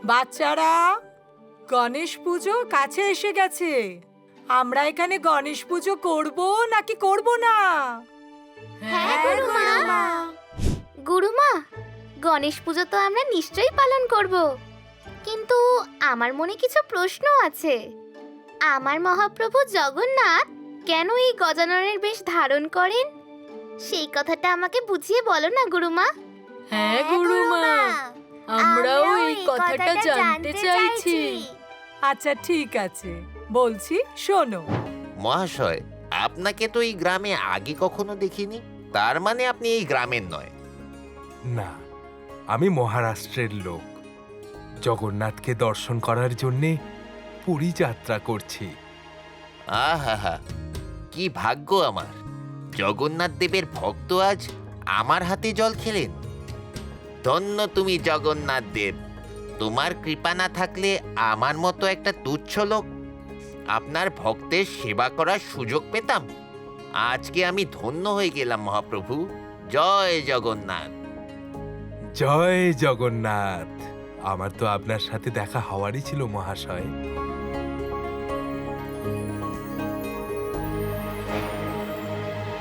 বাচ্চারা, গণেশ পুজো কাছে এসে গেছে। আমরা এখানে গণেশ পুজো করব নাকি করব না? হ্যাঁ গুরুমা। গুরুমা, গণেশ পুজো তো আমরা নিশ্চয়ই পালন করব, কিন্তু আমার মনে কিছু প্রশ্ন আছে। আমার মহাপ্রভু জগন্নাথ কেন এই গজাননের বেশ ধারণ করেন, সেই কথাটা আমাকে বুঝিয়ে বলো না গুরুমা। হ্যাঁ গুরুমা, আমরাও এই কথাটা জানতে চাইছি। আচ্ছা ঠিক আছে, বলছি শোনো। মহাশয়, আপনাকে তো এই গ্রামে আগে কখনো দেখিনি, তার মানে আপনি এই গ্রামের নয়। না, আমি মহারাষ্ট্রের লোক। জগন্নাথকে দর্শন করার জন্যে পুরী যাত্রা করছি। আহা, কি ভাগ্য আমার! জগন্নাথ দেবের ভক্ত আজ আমার হাতে জল খেলেন। ধন্য তুমি জগন্নাথ দেব। তোমার কৃপা না থাকলে আমার মতো একটা তুচ্ছ লোক আপনার ভক্তের সেবা করার সুযোগ পেতাম। আজকে আমি ধন্য হয়ে গেলাম মহাপ্রভু। জয় জগন্নাথ। জয় জগন্নাথ। আমার তো আপনার সাথে দেখা হওয়ারই ছিল মহাশয়।